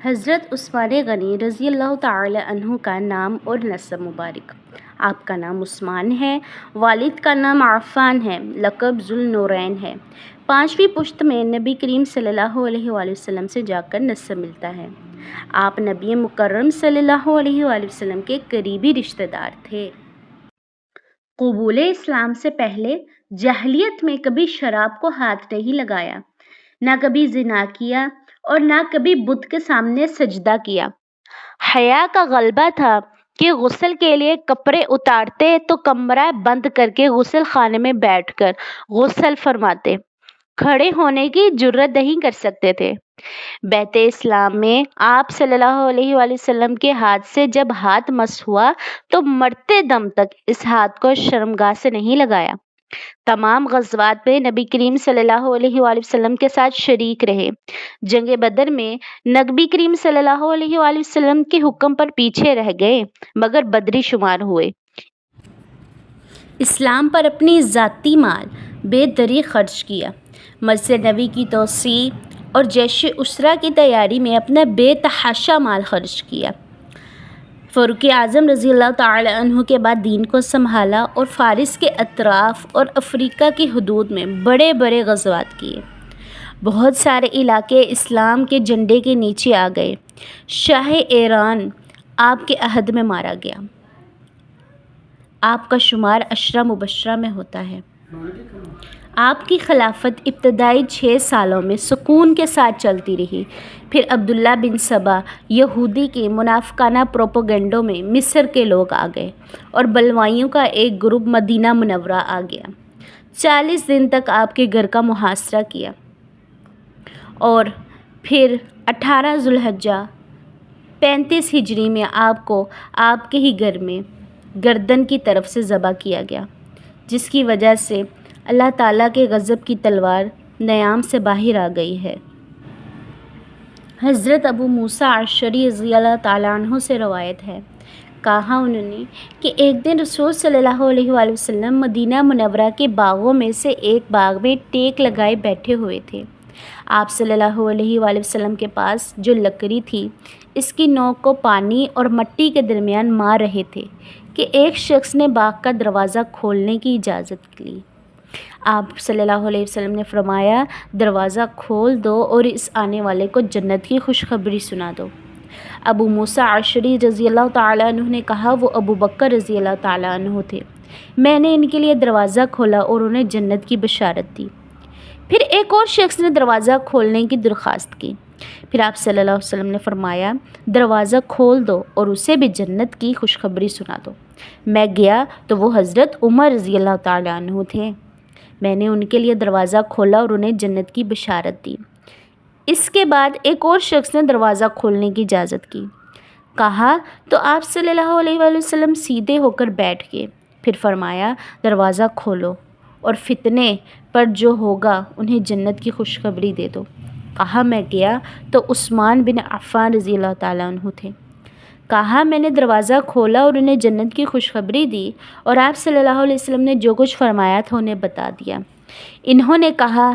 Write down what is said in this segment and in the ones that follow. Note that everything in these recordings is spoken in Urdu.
حضرت عثمان غنی رضی اللہ تعالی عنہ کا نام اور نسب مبارک۔ آپ کا نام عثمان ہے، والد کا نام عفان ہے، لقب ذوالنورین ہے۔ 5ویں پشت میں نبی کریم صلی اللہ علیہ وآلہ وسلم سے جا کر نسب ملتا ہے۔ آپ نبی مکرم صلی اللہ علیہ وآلہ وسلم کے قریبی رشتہ دار تھے۔ قبول اسلام سے پہلے جاہلیت میں کبھی شراب کو ہاتھ نہیں لگایا، نہ کبھی زنا کیا اور نہ کبھی بت کے سامنے سجدہ کیا۔ حیا کا غلبہ تھا کہ غسل کے لیے کپڑے اتارتے تو کمرہ بند کر کے غسل خانے میں بیٹھ کر غسل فرماتے، کھڑے ہونے کی جرات نہیں کر سکتے تھے۔ بیعت اسلام میں آپ صلی اللہ علیہ وآلہ وسلم کے ہاتھ سے جب ہاتھ مس ہوا تو مرتے دم تک اس ہاتھ کو شرمگاہ سے نہیں لگایا۔ تمام غزوات میں نبی کریم صلی اللہ علیہ وآلہ وسلم کے ساتھ شریک رہے۔ جنگ بدر میں نبی کریم صلی اللہ علیہ وآلہ وسلم کے حکم پر پیچھے رہ گئے مگر بدری شمار ہوئے۔ اسلام پر اپنی ذاتی مال بے دری خرچ کیا، مسجد نبوی کی توسیع اور جیش عسرہ کی تیاری میں اپنا بے تحاشا مال خرچ کیا۔ فاروق اعظم رضی اللہ تعالی عنہ کے بعد دین کو سنبھالا اور فارس کے اطراف اور افریقہ کی حدود میں بڑے بڑے غزوات کیے۔ بہت سارے علاقے اسلام کے جھنڈے کے نیچے آ گئے۔ شاہ ایران آپ کے عہد میں مارا گیا۔ آپ کا شمار عشرہ مبشرہ میں ہوتا ہے۔ آپ کی خلافت ابتدائی 6 سالوں میں سکون کے ساتھ چلتی رہی۔ پھر عبداللہ بن سبا یہودی کے منافقانہ پروپیگنڈوں میں مصر کے لوگ آ گئے اور بلوائیوں کا ایک گروپ مدینہ منورہ آ گیا۔ 40 دن تک آپ کے گھر کا محاصرہ کیا اور پھر 18 ذوالحجہ 35 ہجری میں آپ کو آپ کے ہی گھر میں گردن کی طرف سے ذبح کیا گیا، جس کی وجہ سے اللہ تعالیٰ کے غضب کی تلوار نیام سے باہر آ گئی ہے۔ حضرت ابو موسیٰ اشعری رضی اللہ تعالیٰ عنہ سے روایت ہے، کہا انہوں نے کہ ایک دن رسول صلی اللہ علیہ وآلہ وسلم مدینہ منورہ کے باغوں میں سے ایک باغ میں ٹیک لگائے بیٹھے ہوئے تھے۔ آپ صلی اللہ علیہ وآلہ وسلم کے پاس جو لکڑی تھی، اس کی نوک کو پانی اور مٹی کے درمیان مار رہے تھے کہ ایک شخص نے باغ کا دروازہ کھولنے کی اجازت لی۔ آپ صلی اللہ علیہ وسلم نے فرمایا، دروازہ کھول دو اور اس آنے والے کو جنت کی خوشخبری سنا دو۔ ابو موسیٰ اشعری رضی اللہ تعالیٰ عنہ نے کہا، وہ ابو بکر رضی اللہ تعالیٰ عنہ تھے۔ میں نے ان کے لیے دروازہ کھولا اور انہیں جنت کی بشارت دی۔ پھر ایک اور شخص نے دروازہ کھولنے کی درخواست کی۔ پھر آپ صلی اللہ علیہ وسلم نے فرمایا، دروازہ کھول دو اور اسے بھی جنت کی خوشخبری سنا دو۔ میں گیا تو وہ حضرت عمر رضی اللہ تعالیٰ عنہ تھے۔ میں نے ان کے لیے دروازہ کھولا اور انہیں جنت کی بشارت دی۔ اس کے بعد ایک اور شخص نے دروازہ کھولنے کی اجازت کی، کہا تو آپ صلی اللہ علیہ وآلہ وسلم سیدھے ہو کر بیٹھ گئے۔ پھر فرمایا، دروازہ کھولو اور فتنے پر جو ہوگا انہیں جنت کی خوشخبری دے دو۔ کہا میں گیا تو عثمان بن عفان رضی اللہ تعالیٰ عنہ تھے۔ کہا میں نے دروازہ کھولا اور انہیں جنت کی خوشخبری دی اور آپ صلی اللہ علیہ وسلم نے جو کچھ فرمایا تھا انہیں بتا دیا۔ انہوں نے کہا،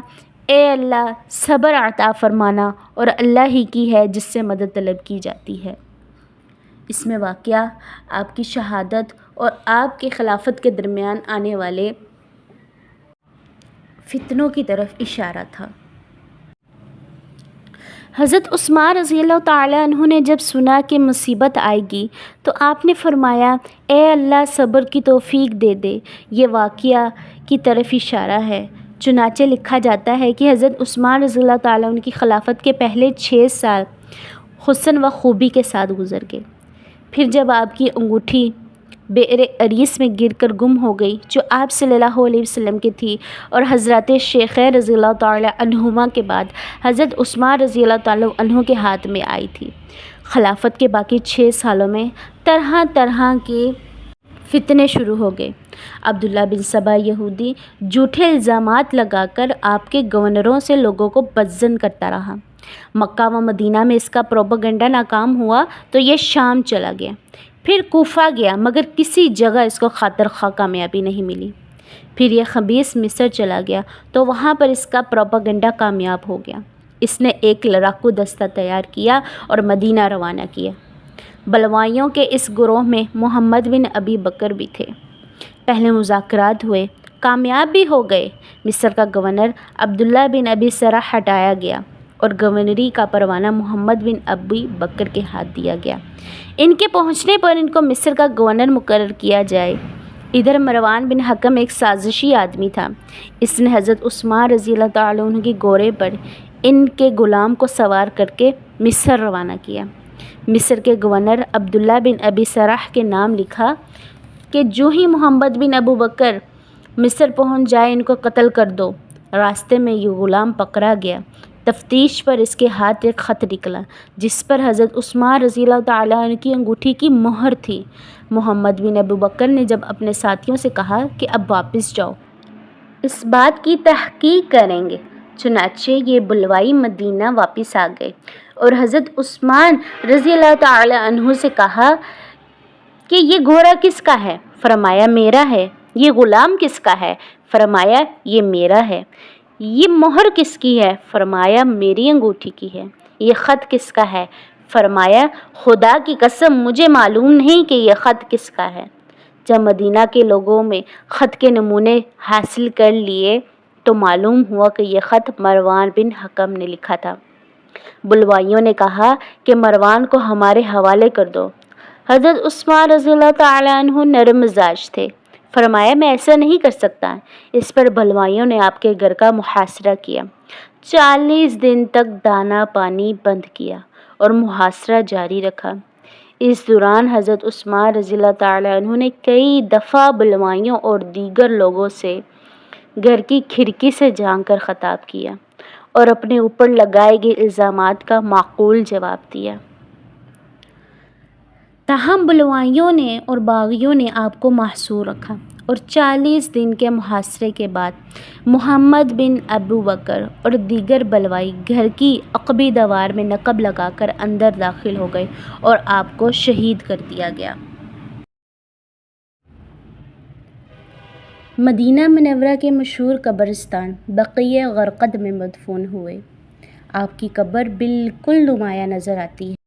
اے اللہ، صبر عطا فرمانا اور اللہ ہی کی ہے جس سے مدد طلب کی جاتی ہے۔ اس میں واقعہ آپ کی شہادت اور آپ کے خلافت کے درمیان آنے والے فتنوں کی طرف اشارہ تھا۔ حضرت عثمان رضی اللہ تعالیٰ عنہ نے جب سنا کہ مصیبت آئے گی تو آپ نے فرمایا، اے اللہ، صبر کی توفیق دے دے۔ یہ واقعہ کی طرف اشارہ ہے۔ چنانچہ لکھا جاتا ہے کہ حضرت عثمان رضی اللہ تعالیٰ عنہ کی خلافت کے پہلے 6 سال حسن و خوبی کے ساتھ گزر گئے۔ پھر جب آپ کی انگوٹھی بئر اریس میں گر کر گم ہو گئی، جو آپ صلی اللہ علیہ وسلم کی تھی، اور حضرات شیخین رضی اللہ تعالیٰ عنہما کے بعد حضرت عثمان رضی اللہ تعالیٰ عنہ کے ہاتھ میں آئی تھی، خلافت کے باقی 6 سالوں میں طرح طرح کے فتنے شروع ہو گئے۔ عبداللہ بن سبا یہودی جھوٹے الزامات لگا کر آپ کے گورنروں سے لوگوں کو بدظن کرتا رہا۔ مکہ و مدینہ میں اس کا پروپیگنڈا ناکام ہوا تو یہ شام چلا گیا، پھر کوفہ گیا، مگر کسی جگہ اس کو خاطر خواہ کامیابی نہیں ملی۔ پھر یہ خبیث مصر چلا گیا تو وہاں پر اس کا پروپیگنڈا کامیاب ہو گیا۔ اس نے ایک لڑاکو دستہ تیار کیا اور مدینہ روانہ کیا۔ بلوائیوں کے اس گروہ میں محمد بن ابی بکر بھی تھے۔ پہلے مذاکرات ہوئے، کامیاب بھی ہو گئے۔ مصر کا گورنر عبداللہ بن ابی سرح ہٹایا گیا اور گورنری کا پروانہ محمد بن ابی بکر کے ہاتھ دیا گیا۔ ان کے پہنچنے پر ان کو مصر کا گورنر مقرر کیا جائے۔ ادھر مروان بن حکم ایک سازشی آدمی تھا۔ اس نے حضرت عثمان رضی اللہ تعالیٰ عنہ کی گھوڑے پر ان کے غلام کو سوار کر کے مصر روانہ کیا۔ مصر کے گورنر عبداللہ بن ابی سرح کے نام لکھا کہ جو ہی محمد بن ابو بکر مصر پہنچ جائے ان کو قتل کر دو۔ راستے میں یہ غلام پکڑا گیا۔ تفتیش پر اس کے ہاتھ ایک خط نکلا جس پر حضرت عثمان رضی اللہ تعالیٰ عنہ کی انگوٹھی کی مہر تھی۔ محمد بن ابو بکر نے جب اپنے ساتھیوں سے کہا کہ اب واپس جاؤ، اس بات کی تحقیق کریں گے، چنانچہ یہ بلوائی مدینہ واپس آ گئے اور حضرت عثمان رضی اللہ تعالیٰ عنہ سے کہا کہ یہ گھوڑا کس کا ہے؟ فرمایا میرا ہے۔ یہ غلام کس کا ہے؟ فرمایا یہ میرا ہے۔ یہ مہر کس کی ہے؟ فرمایا میری انگوٹھی کی ہے۔ یہ خط کس کا ہے؟ فرمایا خدا کی قسم مجھے معلوم نہیں کہ یہ خط کس کا ہے۔ جب مدینہ کے لوگوں میں خط کے نمونے حاصل کر لیے تو معلوم ہوا کہ یہ خط مروان بن حکم نے لکھا تھا۔ بلوائیوں نے کہا کہ مروان کو ہمارے حوالے کر دو۔ حضرت عثمان رضی اللہ تعالیٰ عنہ نرم مزاج تھے۔ فرمایا میں ایسا نہیں کر سکتا۔ اس پر بلوائیوں نے آپ کے گھر کا محاصرہ کیا۔ 40 دن تک دانا پانی بند کیا اور محاصرہ جاری رکھا۔ اس دوران حضرت عثمان رضی اللہ تعالیٰ عنہ نے کئی دفعہ بلوائیوں اور دیگر لوگوں سے گھر کی کھڑکی سے جھانک کر خطاب کیا اور اپنے اوپر لگائے گئے الزامات کا معقول جواب دیا۔ تاہم بلوائیوں نے اور باغیوں نے آپ کو محصور رکھا اور 40 دن کے محاصرے کے بعد محمد بن ابو بکر اور دیگر بلوائی گھر کی عقبی دیوار میں نقب لگا کر اندر داخل ہو گئے اور آپ کو شہید کر دیا گیا۔ مدینہ منورہ کے مشہور قبرستان بقیع غرقد میں مدفون ہوئے۔ آپ کی قبر بالکل نمایاں نظر آتی ہے۔